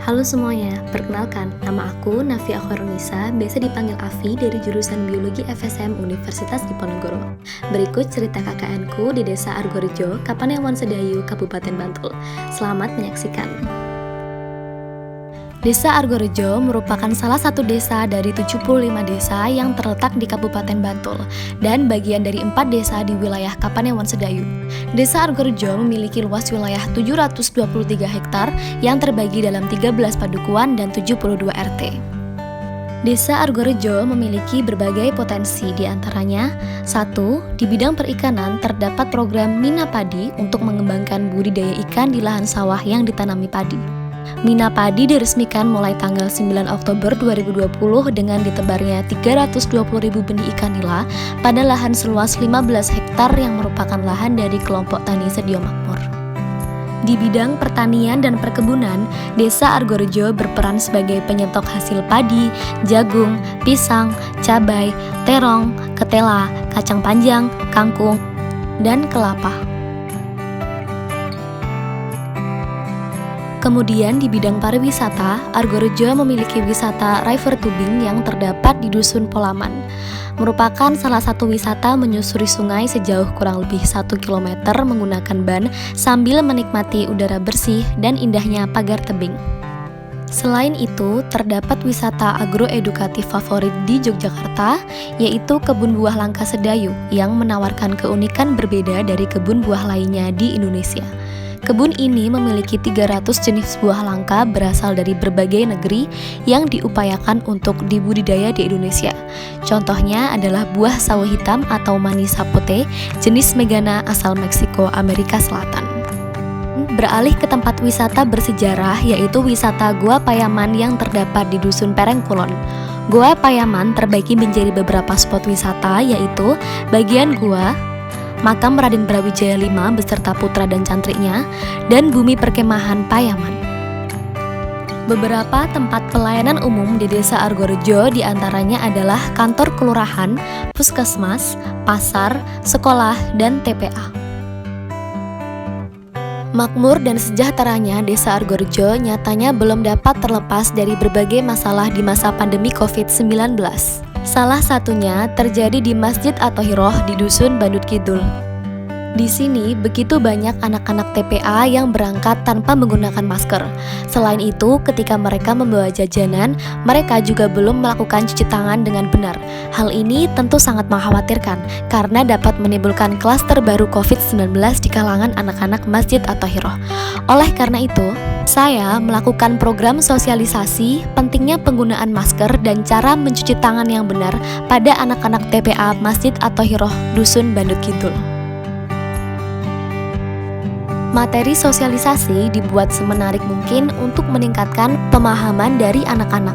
Halo semuanya, perkenalkan, nama aku Nafi Akhoronisa, biasa dipanggil Afi dari jurusan Biologi FSM Universitas Diponegoro. Berikut cerita KKN-ku di Desa Argorejo, Kapanewon Sedayu, Kabupaten Bantul. Selamat menyaksikan. Desa Argorejo merupakan salah satu desa dari 75 desa yang terletak di Kabupaten Bantul dan bagian dari 4 desa di wilayah Kapanewon Sedayu. Desa Argorejo memiliki luas wilayah 723 hektar yang terbagi dalam 13 padukuan dan 72 RT. Desa Argorejo memiliki berbagai potensi, di antaranya 1. Di bidang perikanan terdapat program Mina Padi untuk mengembangkan budidaya ikan di lahan sawah yang ditanami padi. Mina Padi diresmikan mulai tanggal 9 Oktober 2020 dengan ditebarnya 320.000 benih ikan nila pada lahan seluas 15 hektar yang merupakan lahan dari kelompok tani Sedio Makmur. Di bidang pertanian dan perkebunan, Desa Argorejo berperan sebagai penyetok hasil padi, jagung, pisang, cabai, terong, ketela, kacang panjang, kangkung, dan kelapa. Kemudian di bidang pariwisata, Argorejo memiliki wisata river tubing yang terdapat di Dusun Polaman. Merupakan salah satu wisata menyusuri sungai sejauh kurang lebih 1 km menggunakan ban sambil menikmati udara bersih dan indahnya pagar tebing. Selain itu, terdapat wisata agroedukatif favorit di Yogyakarta, yaitu Kebun Buah Langka Sedayu yang menawarkan keunikan berbeda dari kebun buah lainnya di Indonesia. Kebun ini memiliki 300 jenis buah langka berasal dari berbagai negeri yang diupayakan untuk dibudidaya di Indonesia. Contohnya adalah buah sawo hitam atau manis sapote jenis Megana asal Meksiko, Amerika Selatan. Beralih ke tempat wisata bersejarah, yaitu wisata Gua Payaman yang terdapat di Dusun Perengkulon. Gua Payaman terbagi menjadi beberapa spot wisata, yaitu bagian gua, makam Raden Brawijaya V beserta putra dan cantriknya, dan bumi perkemahan Payaman. Beberapa tempat pelayanan umum di Desa Argorejo diantaranya adalah kantor kelurahan, puskesmas, pasar, sekolah, dan TPA. Makmur dan sejahteranya Desa Argorejo nyatanya belum dapat terlepas dari berbagai masalah di masa pandemi COVID-19. Salah satunya terjadi di Masjid At-Thohiroh di Dusun Bandut Kidul. Di sini begitu banyak anak-anak TPA yang berangkat tanpa menggunakan masker. Selain itu, ketika mereka membawa jajanan, mereka juga belum melakukan cuci tangan dengan benar. Hal ini tentu sangat mengkhawatirkan karena dapat menimbulkan klaster baru COVID-19 di kalangan anak-anak Masjid At-Thohiroh. Oleh karena itu, saya melakukan program sosialisasi pentingnya penggunaan masker dan cara mencuci tangan yang benar pada anak-anak TPA Masjid At-Thohiroh Dusun Bandut Kidul. Materi sosialisasi dibuat semenarik mungkin untuk meningkatkan pemahaman dari anak-anak.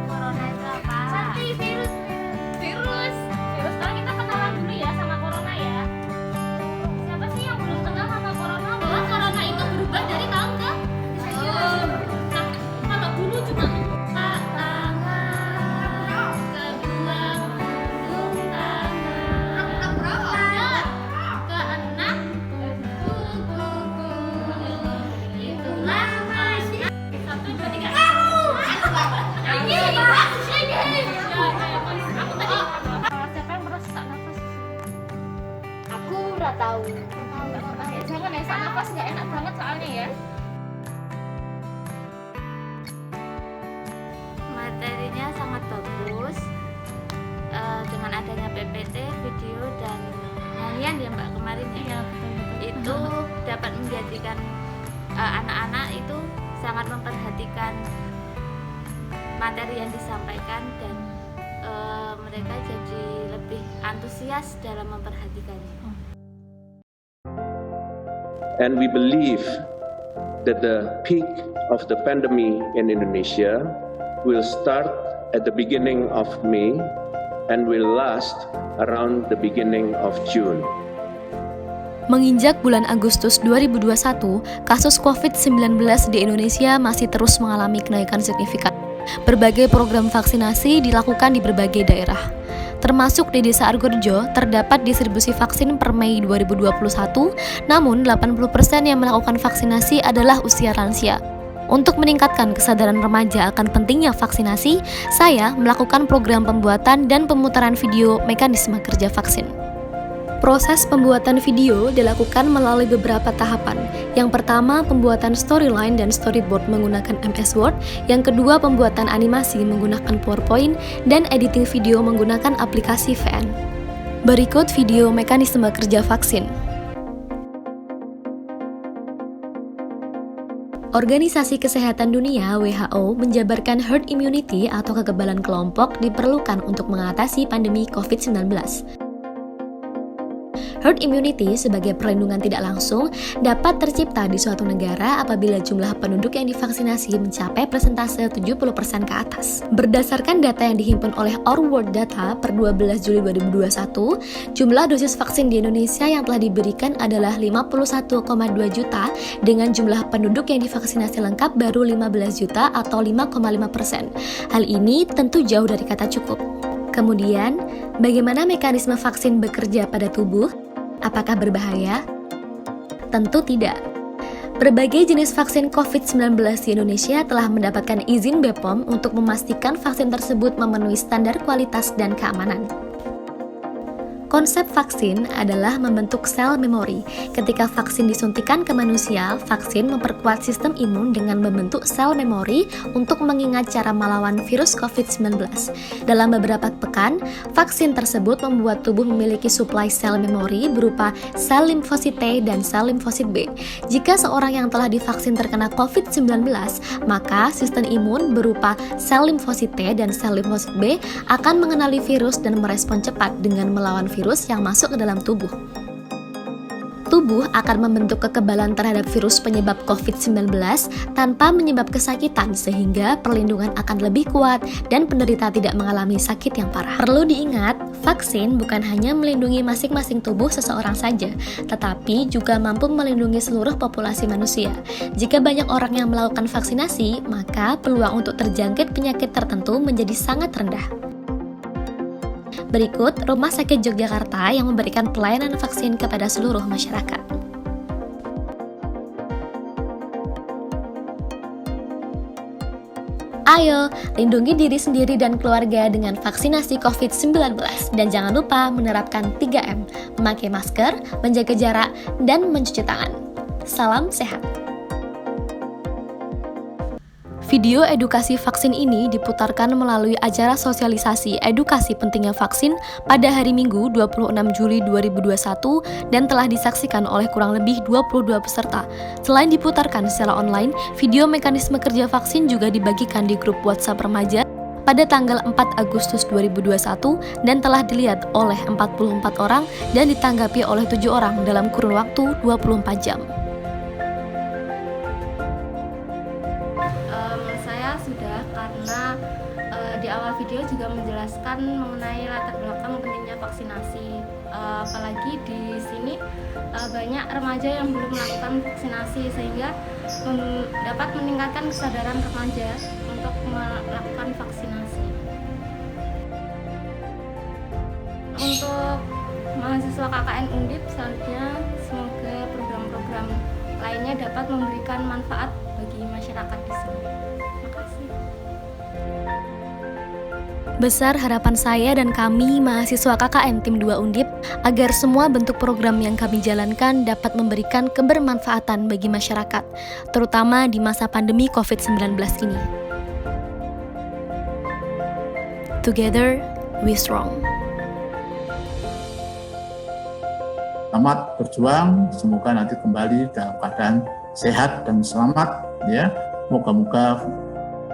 Corona itu apa? Sakti, virus. Sekarang kita kenalan dulu ya sama corona ya. Siapa sih yang belum kenal sama corona? Bahwa corona itu berubah dari tahun ke tahun. Nah, kalau dulu cuma membuka tangan, kedua menghitung tangan, keenam itulah masih 1, 2, 3. Siapa yang merusak nafas? Aku udah tahu. Jangan ya, sak nafas nggak enak banget soalnya ya. Materinya sangat bagus. Dengan adanya PPT, video dan nyanyian ya Mbak kemarin ya. Itu dapat menjadikan anak-anak itu sangat memperhatikan materi yang disampaikan dan mereka jadi lebih antusias dalam memperhatikannya. And we believe that the peak of the pandemic in Indonesia will start at the beginning of May and will last around the beginning of June. Menginjak bulan Agustus 2021, kasus COVID-19 di Indonesia masih terus mengalami kenaikan signifikan. Berbagai program vaksinasi dilakukan di berbagai daerah. Termasuk di Desa Argorejo, terdapat distribusi vaksin per Mei 2021, namun 80% yang melakukan vaksinasi adalah usia lansia. Untuk meningkatkan kesadaran remaja akan pentingnya vaksinasi, saya melakukan program pembuatan dan pemutaran video mekanisme kerja vaksin. Proses pembuatan video dilakukan melalui beberapa tahapan. Yang pertama, pembuatan storyline dan storyboard menggunakan MS Word. Yang kedua, pembuatan animasi menggunakan PowerPoint dan editing video menggunakan aplikasi VN. Berikut video mekanisme kerja vaksin. Organisasi Kesehatan Dunia (WHO) menjabarkan herd immunity atau kekebalan kelompok diperlukan untuk mengatasi pandemi COVID-19. Herd immunity sebagai perlindungan tidak langsung dapat tercipta di suatu negara apabila jumlah penduduk yang divaksinasi mencapai persentase 70% ke atas. Berdasarkan data yang dihimpun oleh Our World Data per 12 Juli 2021, jumlah dosis vaksin di Indonesia yang telah diberikan adalah 51,2 juta dengan jumlah penduduk yang divaksinasi lengkap baru 15 juta atau 5,5%. Hal ini tentu jauh dari kata cukup. Kemudian, bagaimana mekanisme vaksin bekerja pada tubuh? Apakah berbahaya? Tentu tidak. Berbagai jenis vaksin COVID-19 di Indonesia telah mendapatkan izin BPOM untuk memastikan vaksin tersebut memenuhi standar kualitas dan keamanan. Konsep vaksin adalah membentuk sel memori. Ketika vaksin disuntikan ke manusia, vaksin memperkuat sistem imun dengan membentuk sel memori untuk mengingat cara melawan virus COVID-19. Dalam beberapa pekan, vaksin tersebut membuat tubuh memiliki suplai sel memori berupa sel limfosit T dan sel limfosit B. Jika seorang yang telah divaksin terkena COVID-19, maka sistem imun berupa sel limfosit T dan sel limfosit B akan mengenali virus dan merespon cepat dengan melawan virus yang masuk ke dalam tubuh. Tubuh akan membentuk kekebalan terhadap virus penyebab COVID-19 tanpa menyebab kesakitan sehingga perlindungan akan lebih kuat dan penderita tidak mengalami sakit yang parah. Perlu diingat, vaksin bukan hanya melindungi masing-masing tubuh seseorang saja, tetapi juga mampu melindungi seluruh populasi manusia. Jika banyak orang yang melakukan vaksinasi, maka peluang untuk terjangkit penyakit tertentu menjadi sangat rendah. Berikut Rumah Sakit Yogyakarta yang memberikan pelayanan vaksin kepada seluruh masyarakat. Ayo, lindungi diri sendiri dan keluarga dengan vaksinasi COVID-19. Dan jangan lupa menerapkan 3M, memakai masker, menjaga jarak, dan mencuci tangan. Salam sehat. Video edukasi vaksin ini diputarkan melalui acara sosialisasi edukasi pentingnya vaksin pada hari Minggu 26 Juli 2021 dan telah disaksikan oleh kurang lebih 22 peserta. Selain diputarkan secara online, video mekanisme kerja vaksin juga dibagikan di grup WhatsApp remaja pada tanggal 4 Agustus 2021 dan telah dilihat oleh 44 orang dan ditanggapi oleh 7 orang dalam kurun waktu 24 jam. Sudah karena di awal video juga menjelaskan mengenai latar belakang pentingnya vaksinasi, apalagi di sini banyak remaja yang belum melakukan vaksinasi sehingga dapat meningkatkan kesadaran remaja untuk melakukan vaksinasi. Untuk mahasiswa KKN Undip selanjutnya semoga program-program lainnya dapat memberikan manfaat bagi masyarakat di sini. Besar harapan saya dan kami mahasiswa KKN Tim 2 Undip agar semua bentuk program yang kami jalankan dapat memberikan kebermanfaatan bagi masyarakat, terutama di masa pandemi COVID-19 ini. Together, we strong. Selamat berjuang, semoga nanti kembali dalam keadaan sehat dan selamat ya. Moga-moga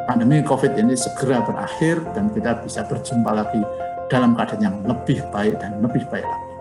pandemi COVID ini segera berakhir dan kita bisa berjumpa lagi dalam keadaan yang lebih baik dan lebih baik lagi.